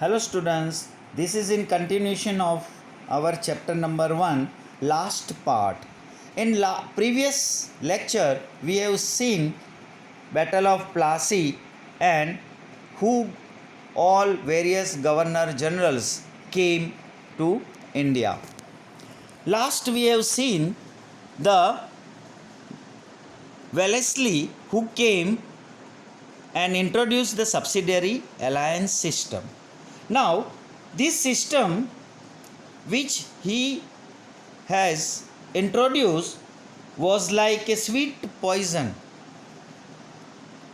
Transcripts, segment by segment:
Hello students, this is in continuation of our chapter number 1, last part. In previous lecture, we have seen Battle of Plassey and who all various governor generals came to India. Last we have seen the Wellesley who came and introduced the subsidiary alliance system. Now, this system which he has introduced was like a sweet poison.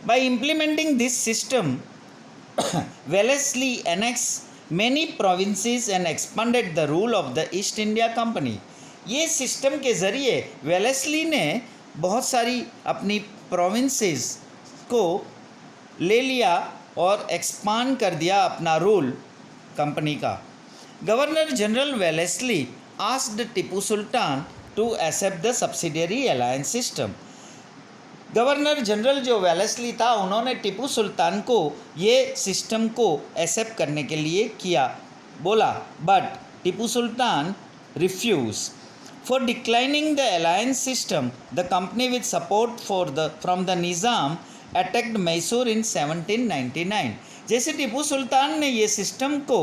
By implementing this system, Wellesley annexed many provinces and expanded the rule of the East India Company. ये system के ज़रिए Wellesley ने बहुत सारी अपनी provinces को ले लिया और एक्सपांड कर दिया अपना रूल कंपनी का. Governor general Wellesley asked Tipu Sultan to accept the subsidiary alliance system. Governor general जो वेलेस्ली था उन्होंने टीपू सुल्तान को ये सिस्टम को एक्सेप्ट करने के लिए बोला, but Tipu Sultan refuse. For declining the alliance system, the company with support from the Nizam attacked Mysore in 1799. जैसे टीपू सुल्तान ने ये सिस्टम को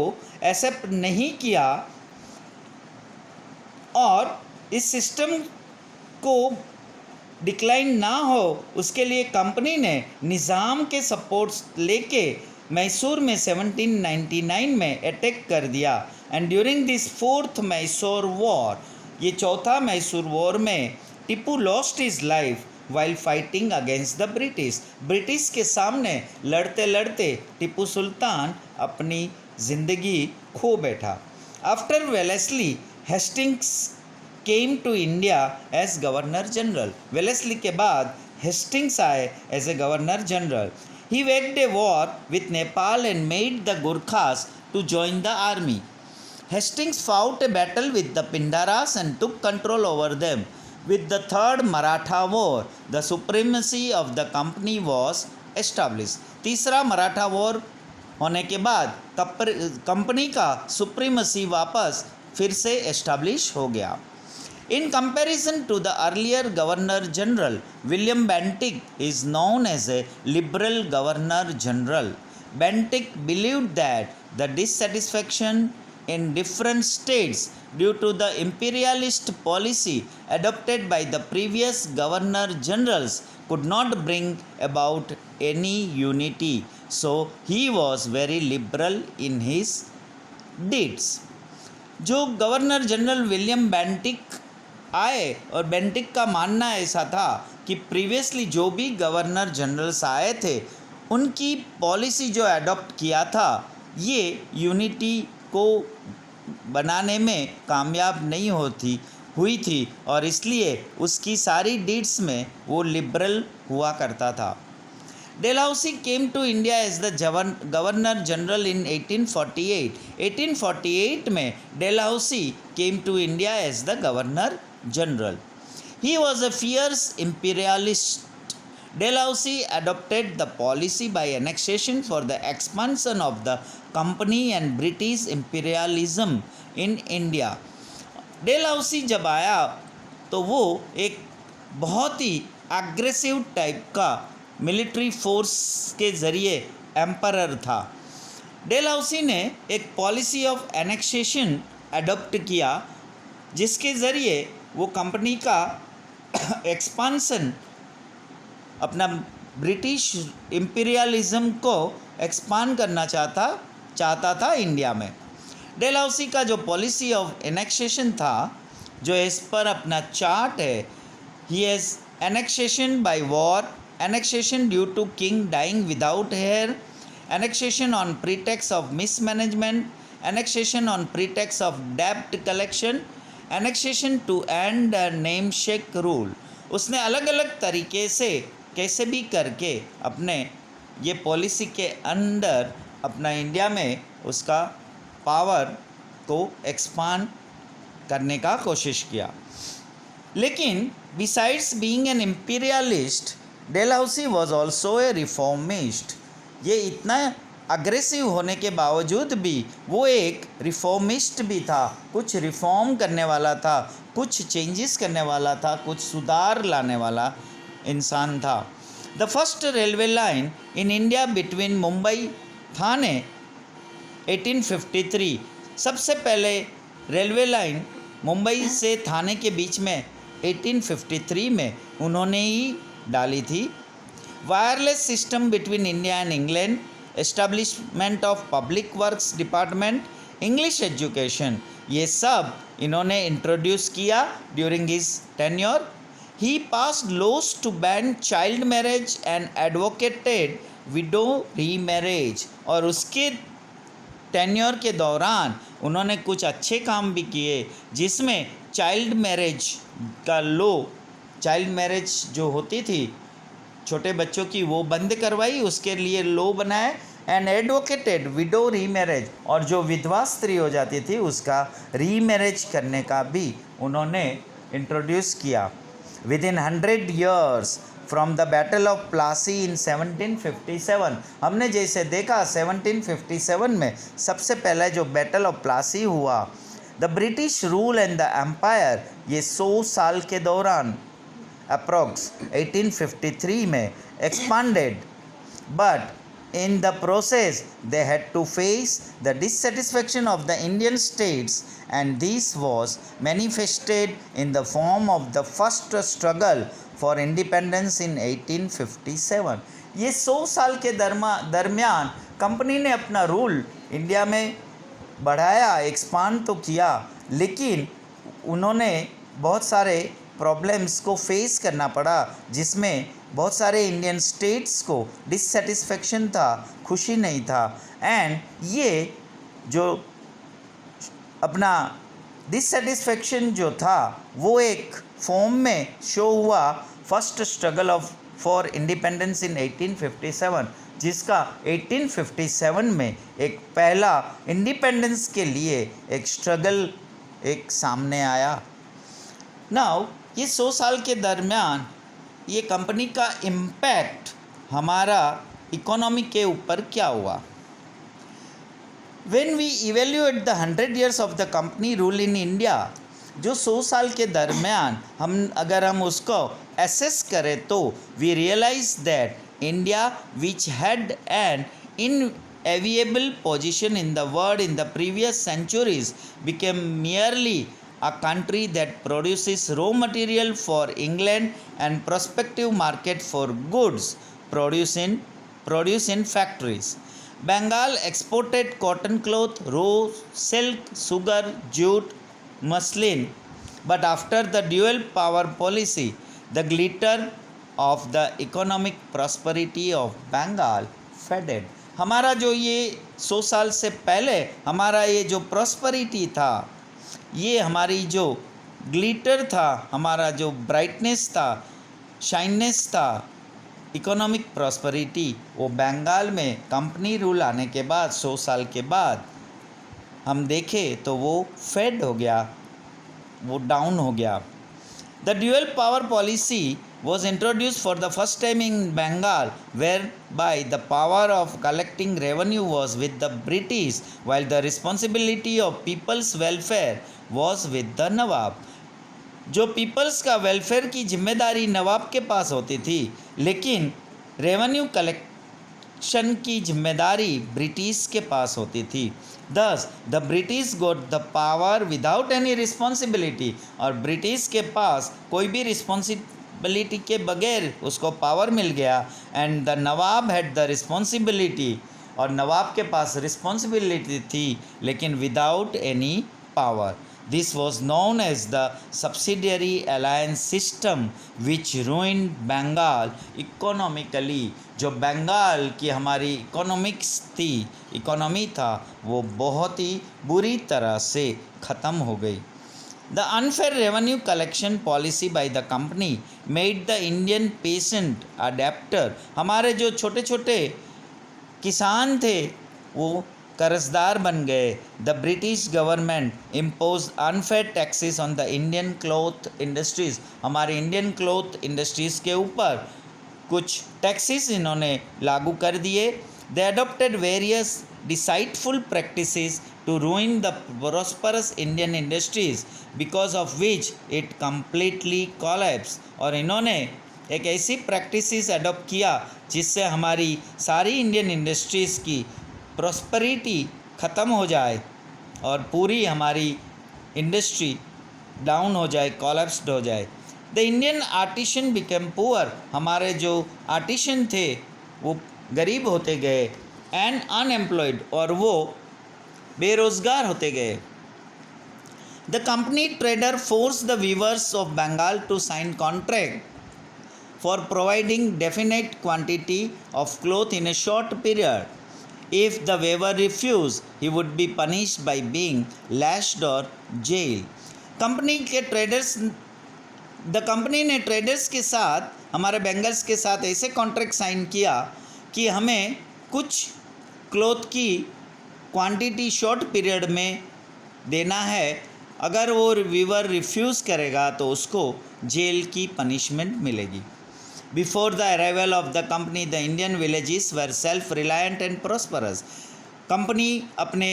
एक्सेप्ट नहीं किया और इस सिस्टम को डिक्लाइन ना हो उसके लिए कंपनी ने निज़ाम के सपोर्ट लेके मैसूर में 1799 में अटैक कर दिया. And during this fourth Mysore war, ये चौथा मैसूर वॉर में Tipu lost his life while fighting against the British. British के सामने लड़ते लड़ते टीपू सुल्तान अपनी ज़िंदगी खो बैठा. After Wellesley, Hastings came to India as governor general. Wellesley के बाद हेस्टिंग्स आए as a governor general. He waged a war with Nepal and made the Gurkhas to join the army. Hastings fought a battle with the Pindaris and took control over them. With the third Maratha War, the supremacy of the company was established. तीसरा Maratha war होने के बाद company का supremacy वापस फिर से establish हो गया. In comparison to the earlier Governor General, William Bentinck is known as a liberal Governor General. Bentinck believed that the dissatisfaction in different states due to the imperialist policy adopted by the previous governor generals could not bring about any unity. So he was very liberal in his deeds. जो governor general William Bentinck आए और Bentinck का मानना ऐसा था कि previously जो भी गवर्नर जनरल्स आए थे उनकी पॉलिसी जो अडॉप्ट किया था ये यूनिटी को बनाने में कामयाब नहीं हुई थी और इसलिए उसकी सारी डीड्स में वो लिबरल हुआ करता था. Dalhousie came to India as the governor general in 1848. 1848 में Dalhousie came to India as the governor general. He was a fierce imperialist. Dalhousie adopted the policy by annexation for the expansion of the company and British imperialism in India. Dalhousie जब आया तो वो एक बहुत ही aggressive type का military force के ज़रिए emperor था. डेलहाउसी ने एक पॉलिसी ऑफ एनेक्सेशन अडॉप्ट किया जिसके ज़रिए वो कंपनी का एक्सपांसन अपना ब्रिटिश इम्पीरियलिज्म को एक्सपांड करना चाहता था इंडिया में. डेलहाउसी का जो पॉलिसी ऑफ एनेक्सेशन था जो इस पर अपना चार्ट है, he has annexation by war, annexation due to king dying without heir, annexation on pretext of mismanagement, annexation on pretext of डेब्ट collection, annexation to end namesake rule. उसने अलग अलग तरीके से कैसे भी करके अपने ये पॉलिसी के अंडर अपना इंडिया में उसका पावर को एक्सपांड करने का कोशिश किया. लेकिन besides being an imperialist, Dalhousie was also a reformist. ये इतना अग्रेसिव होने के बावजूद भी वो एक रिफॉर्मिस्ट भी था, कुछ रिफॉर्म करने वाला था, कुछ चेंजेस करने वाला था, कुछ सुधार लाने वाला इंसान था। The first railway line in India between Mumbai Thane 1853, सबसे पहले रेलवे लाइन मुंबई से थाने के बीच में 1853 में उन्होंने ही डाली थी। Wireless system between India and England, establishment of public works department, English education, ये सब इन्होंने इंट्रोड्यूस किया during his tenure. He passed laws to ban child marriage and advocated widow remarriage, और उसके टेन्योर के दौरान उन्होंने कुछ अच्छे काम भी किए, जिसमें चाइल्ड मैरिज का लो, चाइल्ड मैरिज जो होती थी छोटे बच्चों की, वो बंद करवाई, उसके लिए लो बनाए। एंड एडवोकेटेड विडो रीमैरिज, और जो विधवा स्त्री हो जाती थी उसका रीमैरिज करने का भी उन्होंने इंट्रोड्यूस किया। Within 100 years from the battle of Plassey in 1757, हमने जैसे देखा 1757 में सबसे पहले जो बैटल ऑफ प्लासी हुआ, the British rule and the empire, ये 100 साल के दौरान अप्रॉक्स 1853 में expanded, but in the process they had to face the dissatisfaction of the Indian states, and this was manifested in the form of the first struggle for independence in 1857। ये 100 साल के दरमियान company ने अपना rule India में बढ़ाया, expand तो किया, लेकिन उन्होंने बहुत सारे प्रॉब्लम्स को फेस करना पड़ा, जिसमें बहुत सारे इंडियन स्टेट्स को डिससेटिस्फेक्शन था, खुशी नहीं था। एंड ये जो अपना डिससेटिस्फेक्शन जो था वो एक फॉर्म में शो हुआ first struggle of for independence in 1857, जिसका 1857 में एक पहला इंडिपेंडेंस के लिए एक स्ट्रगल एक सामने आया। नाउ ये 100 साल के दरमियान ये कंपनी का इम्पैक्ट हमारा इकोनॉमी के ऊपर क्या हुआ। When we evaluate the 100 years of the company rule in India, जो 100 साल के दरमियान अगर हम उसको एसेस करें तो we realise that India which had an enviable position in the world in the previous centuries became merely a country that produces raw material for England and prospective market for goods produced in factories. Bengal exported cotton cloth, raw silk, sugar, jute, muslin, but after the dual power policy, the glitter of the economic prosperity of Bengal faded. हमारा जो ये 100 साल से पहले हमारा ये जो prosperity था, ये हमारी जो ग्लिटर था, हमारा जो ब्राइटनेस था, शाइननेस था, इकोनॉमिक प्रॉस्पेरिटी, वो बंगाल में कंपनी रूल आने के बाद 100 साल के बाद हम देखें तो वो फेड हो गया, वो डाउन हो गया। The dual power policy was introduced for the first time in Bengal, whereby the power of collecting revenue was with the British, while the responsibility of people's welfare was with the Nawab. जो peoples का welfare की जिम्मेदारी नवाब के पास होती थी, लेकिन revenue collection की जिम्मेदारी ब्रिटिश के पास होती थी। Thus, the British got the power without any responsibility, और ब्रिटिश के पास कोई भी रिस्पॉन्सिबिलिटी के बगैर उसको पावर मिल गया। And the nawab had the responsibility, और नवाब के पास रिस्पॉन्सिबिलिटी थी लेकिन without any power. This was known as the subsidiary alliance system which ruined Bengal economically. जो बंगाल की हमारी इकोनॉमिक्स थी, इकोनॉमी था, वो बहुत ही बुरी तरह से ख़त्म हो गई। The unfair revenue collection policy by the company made the Indian peasant a debtor. हमारे जो छोटे छोटे किसान थे वो कर्जदार बन गए। The British government imposed unfair taxes on the Indian cloth industries. हमारे इंडियन क्लॉथ इंडस्ट्रीज़ के ऊपर कुछ टैक्सेस इन्होंने लागू कर दिए। They adopted various deceitful practices to ruin the prosperous Indian industries, because of which it completely collapsed. और इन्होंने एक ऐसी प्रैक्टिसेस अडॉप्ट किया जिससे हमारी सारी इंडियन इंडस्ट्रीज़ की प्रॉस्पेरिटी ख़त्म हो जाए और पूरी हमारी इंडस्ट्री डाउन हो जाए, कोलैप्स्ड हो जाए। The Indian artisan became poor, हमारे जो आर्टिशन थे वो गरीब होते गए, एंड अनएम्प्लॉयड, और वो बेरोज़गार होते गए। The company trader force the weavers of Bengal to sign contract for providing definite quantity of cloth in a short period. If the weaver refused, he would be punished by being lashed or jailed. Company ने traders के साथ, हमारे bangles के साथ ऐसे contract sign किया कि हमें कुछ क्लोथ की क्वांटिटी शॉर्ट पीरियड में देना है। अगर वो वीवर रिफ्यूज़ करेगा तो उसको जेल की पनिशमेंट मिलेगी। Before the arrival of the company, the Indian villages were self-reliant and prosperous. Company अपने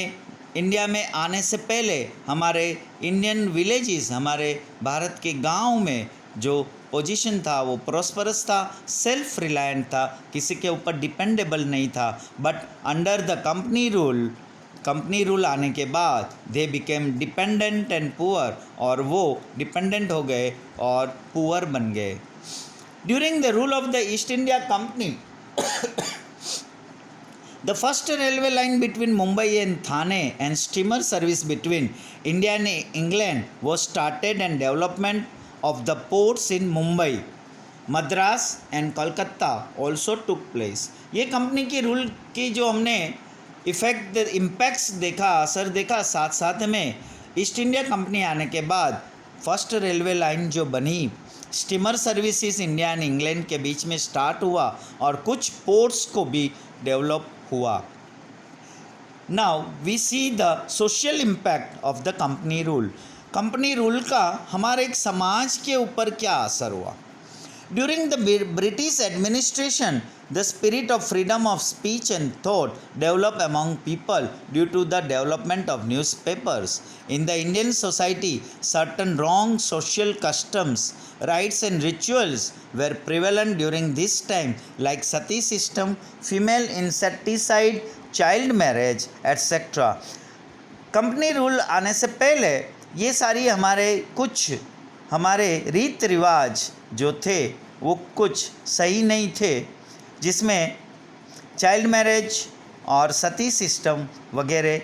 इंडिया में आने से पहले हमारे इंडियन विलेजेस, हमारे भारत के गांव में जो पोजीशन था वो प्रॉस्परस था, सेल्फ रिलायंट था, किसी के ऊपर डिपेंडेबल नहीं था। But under the company rule आने के बाद they became dependent and poor, और वो डिपेंडेंट हो गए और पुअर बन गए। During the rule of the East India Company, the first railway line between Mumbai and Thane and steamer service between India and England was started, and development of the ports in Mumbai, Madras and Kolkata also took place. ये company की rule की जो हमने impacts देखा, असर देखा, साथ साथ में ईस्ट इंडिया कंपनी आने के बाद फर्स्ट रेलवे लाइन जो बनी, steamer services India and England के बीच में स्टार्ट हुआ और कुछ पोर्ट्स को भी डेवलप हुआ। Now we see the social impact of the company rule. Company rule का हमारे एक समाज के ऊपर क्या असर हुआ? During the British administration, the spirit of freedom of speech and thought developed among people due to the development of newspapers. In the Indian society, certain wrong social customs, rites and rituals were prevalent during this time, like sati system, female infanticide, child marriage, etc. Company rule आने से पहले ये सारी हमारे रीत रिवाज जो थे वो कुछ सही नहीं थे, जिसमें चाइल्ड मैरिज और सती सिस्टम वगैरह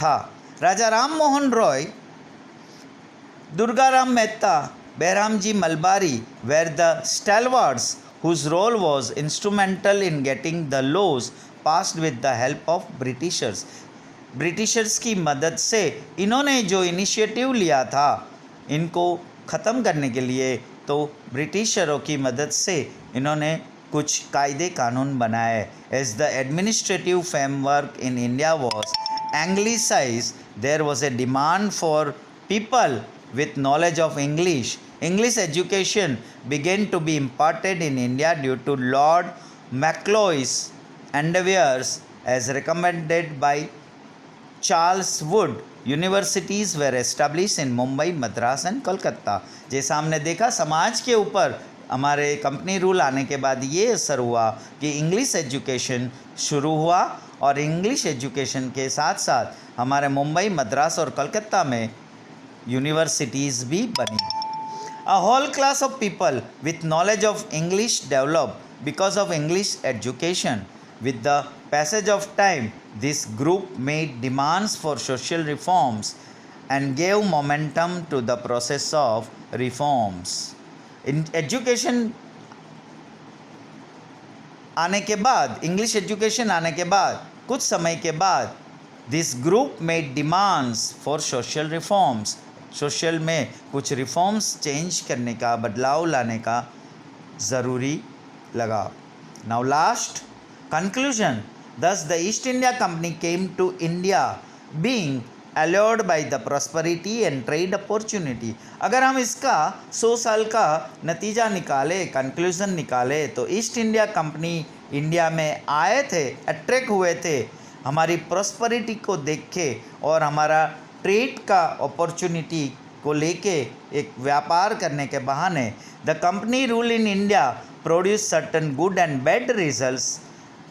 था। राजा राम मोहन रॉय, दुर्गाराम मेहता, बैराम जी Malabari were the stalwarts whose role was instrumental in getting the laws passed with the help of Britishers. Britishers की मदद से इन्होंने जो इनिशिएटिव लिया था इनको ख़त्म करने के लिए, तो ब्रिटिशरों की मदद से इन्होंने कुछ कायदे कानून बनाए। As the administrative framework in India was anglicise, there was a demand for people with knowledge of English. English education began to be imparted in India due to lord Macaulay's endeavours as recommended by Charles Wood. Universities were establish in Mumbai, Madras and Kolkata. जैसा हमने देखा, समाज के ऊपर हमारे company rule आने के बाद ये असर हुआ कि इंग्लिश एजुकेशन शुरू हुआ, और इंग्लिश एजुकेशन के साथ साथ हमारे मुंबई, मद्रास और कलकत्ता में यूनिवर्सिटीज़ भी बनी. A whole class of people with knowledge of English develop because of English education. With the passage of time, this group made demands for social reforms and gave momentum to the process of reforms. In education आने के बाद, English education आने के बाद कुछ समय के बाद, this group made demands for social reforms. Social में कुछ रिफॉर्म्स चेंज करने का, बदलाव लाने का ज़रूरी लगा. Now last conclusion. Thus the East India Company came to India being allured by the prosperity and trade opportunity. अगर हम इसका 100 साल का नतीजा निकाले, कंक्लूजन निकाले, तो ईस्ट इंडिया कंपनी इंडिया में आए थे, अट्रैक्ट हुए थे हमारी प्रॉस्पेरिटी को देख के और हमारा ट्रेड का अपॉर्चुनिटी को लेके एक व्यापार करने के बहाने। The company rule in India produce certain good and bad results.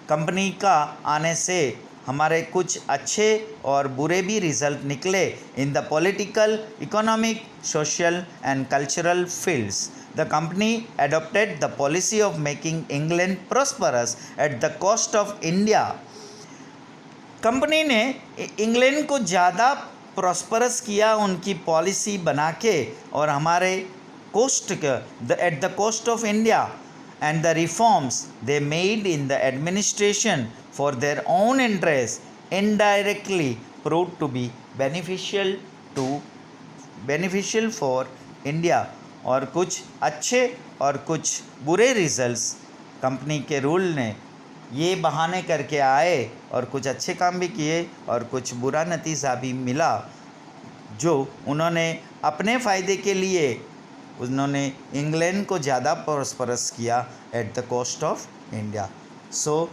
Company का आने से हमारे कुछ अच्छे और बुरे भी रिजल्ट निकले in the political, economic, social and cultural fields. The company adopted the policy of making England prosperous at the cost of India। Company ने इंग्लैंड को ज़्यादा प्रॉस्परस किया उनकी पॉलिसी बना के और हमारे coast at the cost of India, and the reforms they made in the administration for their own interest indirectly prove to be beneficial for India. और कुछ अच्छे और कुछ बुरे रिजल्ट्स कंपनी के रूल ने ये बहाने करके आए और कुछ अच्छे काम भी किए और कुछ बुरा नतीजा भी मिला, जो उन्होंने अपने फ़ायदे के लिए उन्होंने इंग्लैंड को ज़्यादा प्रॉस्परस किया at the cost of India. So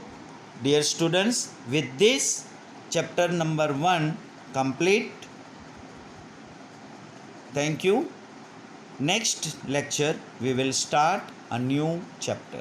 dear students, with this chapter number 1 complete. Thank you. Next lecture we will start a new chapter.